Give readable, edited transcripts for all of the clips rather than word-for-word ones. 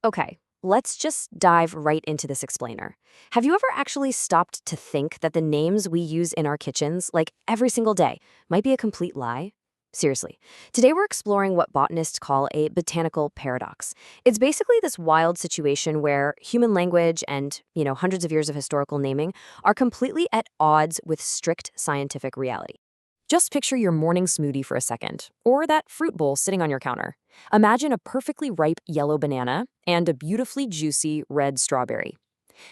Okay, let's just dive right into this explainer. Have you ever actually stopped to think that the names we use in our kitchens, like every single day, might be a complete lie? Seriously, today we're exploring what botanists call a botanical paradox. It's basically this wild situation where human language and, hundreds of years of historical naming are completely at odds with strict scientific reality. Just picture your morning smoothie for a second, or that fruit bowl sitting on your counter. Imagine a perfectly ripe yellow banana and a beautifully juicy red strawberry.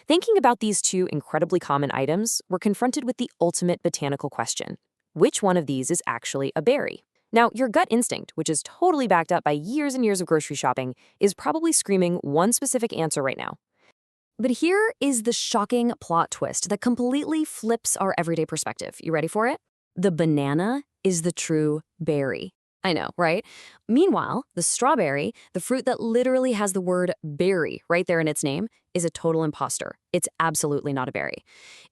Thinking about these two incredibly common items, we're confronted with the ultimate botanical question. Which one of these is actually a berry? Now, your gut instinct, which is totally backed up by years and years of grocery shopping, is probably screaming one specific answer right now. But here is the shocking plot twist that completely flips our everyday perspective. You ready for it? The banana is the true berry. I know, right? Meanwhile, the strawberry, the fruit that literally has the word berry right there in its name, is a total imposter. It's absolutely not a berry.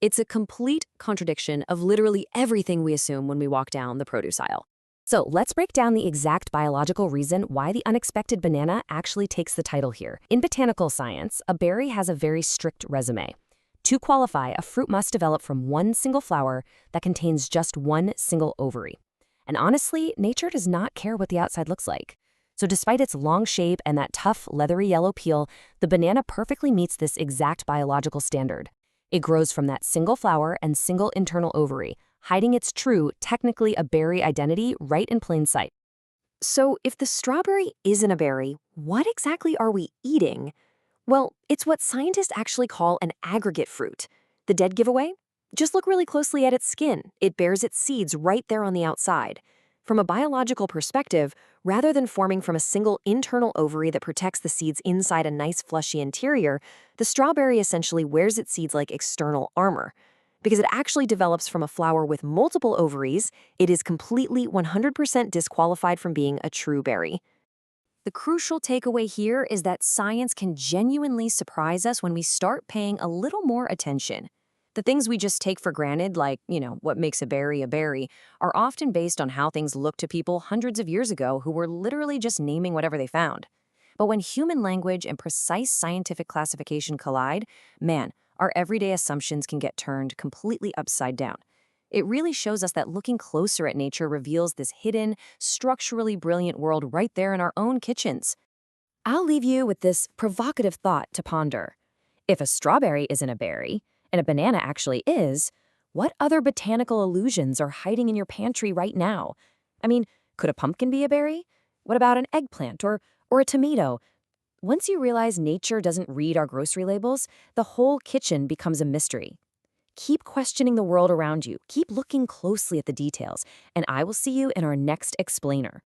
It's a complete contradiction of literally everything we assume when we walk down the produce aisle. So let's break down the exact biological reason why the unexpected banana actually takes the title here. In botanical science, a berry has a very strict resume. To qualify, a fruit must develop from one single flower that contains just one single ovary. And honestly, nature does not care what the outside looks like. So despite its long shape and that tough, leathery yellow peel, the banana perfectly meets this exact biological standard. It grows from that single flower and single internal ovary, hiding its true, technically a berry identity right in plain sight. So if the strawberry isn't a berry, what exactly are we eating? Well, it's what scientists actually call an aggregate fruit. The dead giveaway? Just look really closely at its skin. It bears its seeds right there on the outside. From a biological perspective, rather than forming from a single internal ovary that protects the seeds inside a nice fleshy interior, the strawberry essentially wears its seeds like external armor. Because it actually develops from a flower with multiple ovaries, it is completely 100% disqualified from being a true berry. The crucial takeaway here is that science can genuinely surprise us when we start paying a little more attention. The things we just take for granted, like, what makes a berry, are often based on how things looked to people hundreds of years ago who were literally just naming whatever they found. But when human language and precise scientific classification collide, man, our everyday assumptions can get turned completely upside down. It really shows us that looking closer at nature reveals this hidden, structurally brilliant world right there in our own kitchens. I'll leave you with this provocative thought to ponder. If a strawberry isn't a berry, and a banana actually is, what other botanical illusions are hiding in your pantry right now? I mean, could a pumpkin be a berry? What about an eggplant or a tomato? Once you realize nature doesn't read our grocery labels, the whole kitchen becomes a mystery. Keep questioning the world around you, keep looking closely at the details, and I will see you in our next explainer.